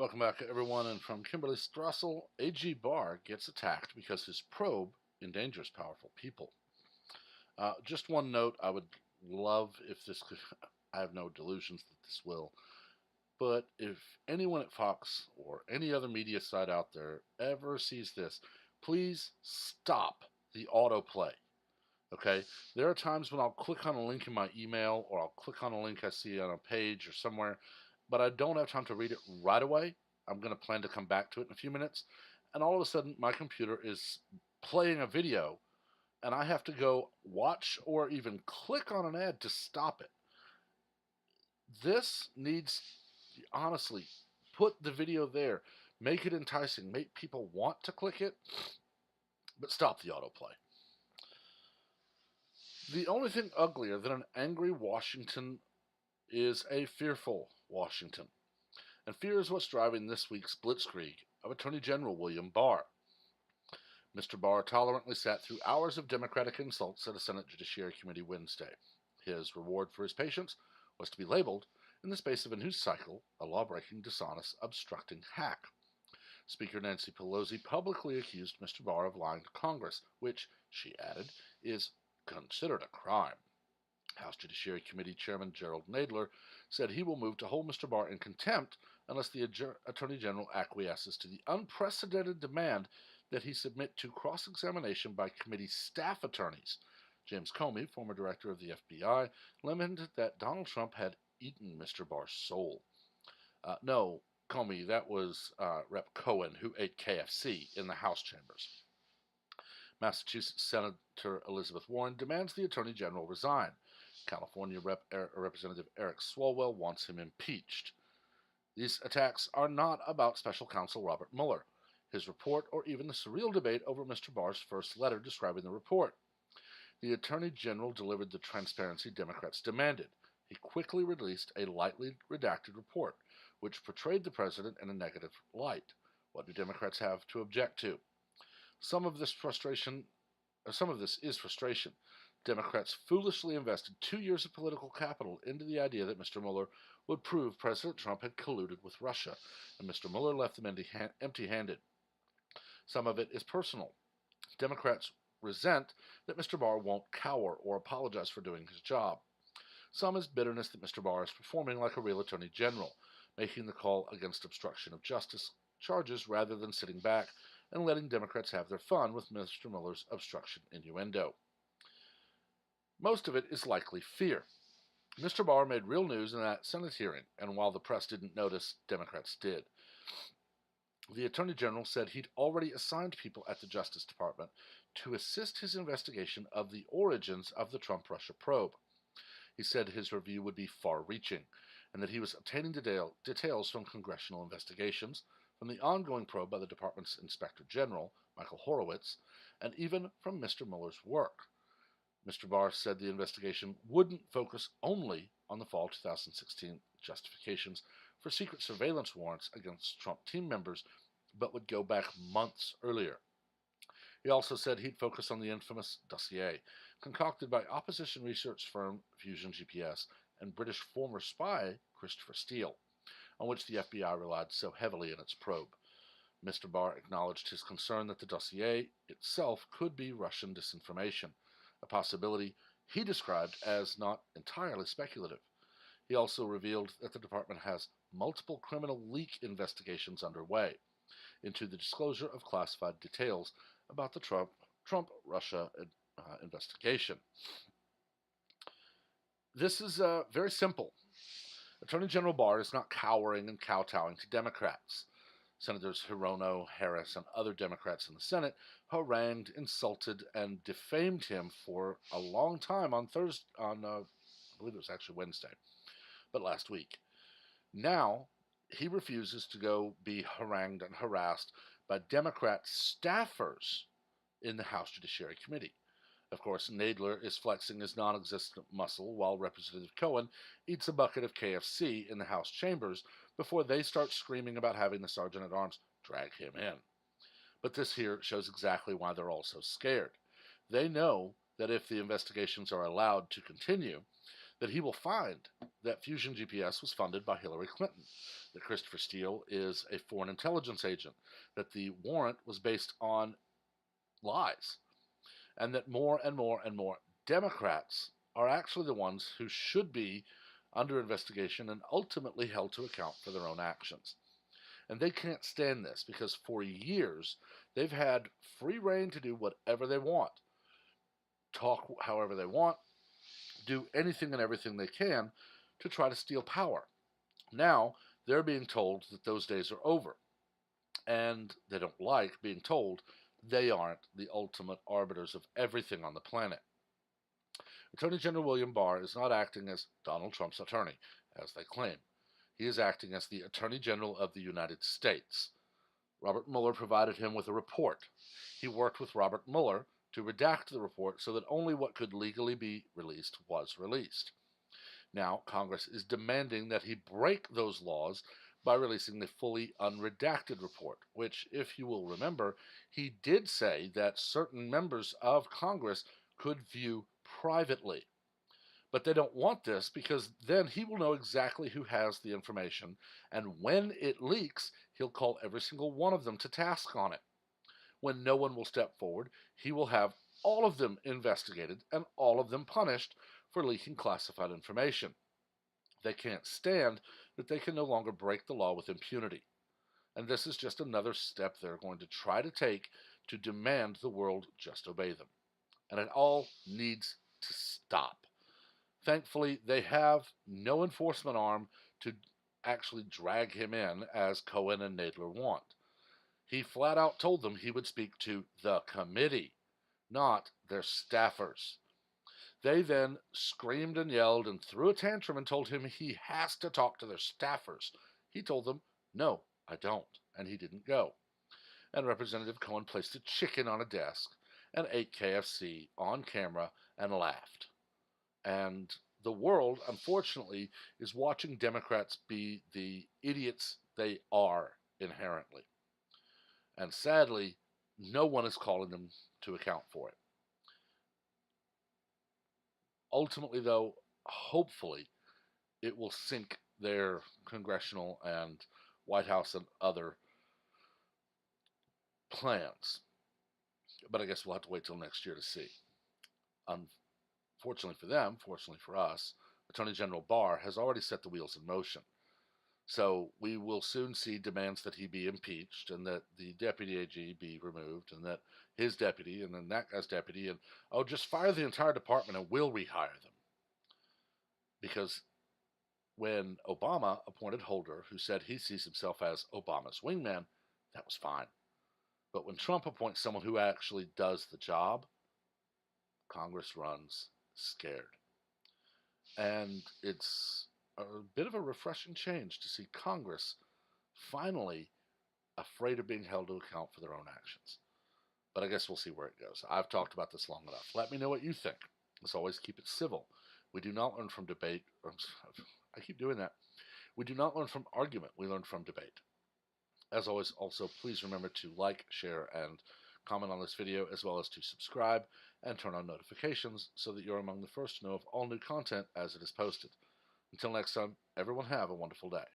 Welcome back, everyone. And from Kimberly Strassel, AG Barr gets attacked because his probe endangers powerful people. Just one note, I would love if this could, I have no delusions that this will, but if anyone at Fox or any other media site out there ever sees this, please stop the autoplay. Okay? There are times when I'll click on a link in my email or I'll click on a link I see on a page or somewhere, but I don't have time to read it right away. I'm going to plan to come back to it in a few minutes. And all of a sudden, my computer is playing a video, and I have to go watch or even click on an ad to stop it. This needs, honestly, put the video there. Make it enticing. Make people want to click it, but stop the autoplay. The only thing uglier than an angry Washington is a fearful Washington. And fear is what's driving this week's blitzkrieg of Attorney General William Barr. Mr. Barr tolerantly sat through hours of Democratic insults at a Senate Judiciary Committee Wednesday. His reward for his patience was to be labeled, in the space of a news cycle, a law-breaking, dishonest, obstructing hack. Speaker Nancy Pelosi publicly accused Mr. Barr of lying to Congress, which, she added, is considered a crime. House Judiciary Committee Chairman Gerald Nadler said he will move to hold Mr. Barr in contempt unless the Attorney General acquiesces to the unprecedented demand that he submit to cross-examination by committee staff attorneys. James Comey, former director of the FBI, lamented that Donald Trump had eaten Mr. Barr's soul. No, Comey, that was Rep. Cohen, who ate KFC in the House chambers. Massachusetts Senator Elizabeth Warren demands the Attorney General resign. California Representative Eric Swalwell wants him impeached. These attacks are not about Special Counsel Robert Mueller, his report, or even the surreal debate over Mr. Barr's first letter describing the report. The Attorney General delivered the transparency Democrats demanded. He quickly released a lightly redacted report, which portrayed the president in a negative light. What do Democrats have to object to? Some of this is frustration. Democrats foolishly invested 2 years of political capital into the idea that Mr. Mueller would prove President Trump had colluded with Russia, and Mr. Mueller left them empty-handed. Some of it is personal. Democrats resent that Mr. Barr won't cower or apologize for doing his job. Some is bitterness that Mr. Barr is performing like a real attorney general, making the call against obstruction of justice charges rather than sitting back and letting Democrats have their fun with Mr. Mueller's obstruction innuendo. Most of it is likely fear. Mr. Barr made real news in that Senate hearing, and while the press didn't notice, Democrats did. The Attorney General said he'd already assigned people at the Justice Department to assist his investigation of the origins of the Trump-Russia probe. He said his review would be far-reaching, and that he was obtaining details from congressional investigations, from the ongoing probe by the department's Inspector General, Michael Horowitz, and even from Mr. Mueller's work. Mr. Barr said the investigation wouldn't focus only on the fall 2016 justifications for secret surveillance warrants against Trump team members, but would go back months earlier. He also said he'd focus on the infamous dossier, concocted by opposition research firm Fusion GPS and British former spy Christopher Steele, on which the FBI relied so heavily in its probe. Mr. Barr acknowledged his concern that the dossier itself could be Russian disinformation, a possibility he described as not entirely speculative. He also revealed that the department has multiple criminal leak investigations underway into the disclosure of classified details about the Trump-Russia investigation. This is very simple. Attorney General Barr is not cowering and kowtowing to Democrats. Senators Hirono, Harris, and other Democrats in the Senate harangued, insulted, and defamed him for a long time I believe it was actually Wednesday, but last week. Now, he refuses to go be harangued and harassed by Democrat staffers in the House Judiciary Committee. Of course, Nadler is flexing his non-existent muscle while Representative Cohen eats a bucket of KFC in the House chambers before they start screaming about having the Sergeant-at-Arms drag him in. But this here shows exactly why they're all so scared. They know that if the investigations are allowed to continue, that he will find that Fusion GPS was funded by Hillary Clinton, that Christopher Steele is a foreign intelligence agent, that the warrant was based on lies, and that more and more and more Democrats are actually the ones who should be under investigation and ultimately held to account for their own actions. And they can't stand this because for years they've had free reign to do whatever they want, talk however they want, do anything and everything they can to try to steal power. Now they're being told that those days are over, and they don't like being told they aren't the ultimate arbiters of everything on the planet. Attorney General William Barr is not acting as Donald Trump's attorney, as they claim. He is acting as the Attorney General of the United States. Robert Mueller provided him with a report. He worked with Robert Mueller to redact the report so that only what could legally be released was released. Now, Congress is demanding that he break those laws by releasing the fully unredacted report, which, if you will remember, he did say that certain members of Congress could view privately. But they don't want this because then he will know exactly who has the information, and when it leaks, he'll call every single one of them to task on it. When no one will step forward, he will have all of them investigated and all of them punished for leaking classified information. They can't stand that they can no longer break the law with impunity. And this is just another step they're going to try to take to demand the world just obey them. And it all needs to stop. Thankfully, they have no enforcement arm to actually drag him in as Cohen and Nadler want. He flat out told them he would speak to the committee, not their staffers. They then screamed and yelled and threw a tantrum and told him he has to talk to their staffers. He told them, no, I don't, and he didn't go. And Representative Cohen placed a chicken on a desk and ate KFC on camera and laughed. And the world, unfortunately, is watching Democrats be the idiots they are inherently. And sadly, no one is calling them to account for it. Ultimately, though, hopefully, it will sink their congressional and White House and other plans. But I guess we'll have to wait till next year to see. Fortunately for them, fortunately for us, Attorney General Barr has already set the wheels in motion. So we will soon see demands that he be impeached and that the deputy AG be removed and that his deputy and then that guy's deputy and, oh, just fire the entire department and we'll rehire them. Because when Obama appointed Holder, who said he sees himself as Obama's wingman, that was fine. But when Trump appoints someone who actually does the job, Congress runs scared. And it's a bit of a refreshing change to see Congress finally afraid of being held to account for their own actions. But I guess we'll see where it goes. I've talked about this long enough. Let me know what you think. As always, keep it civil. We do not learn from debate. I keep doing that. We do not learn from argument. We learn from debate. As always, also, please remember to like, share, and comment on this video, as well as to subscribe and turn on notifications so that you're among the first to know of all new content as it is posted. Until next time, everyone have a wonderful day.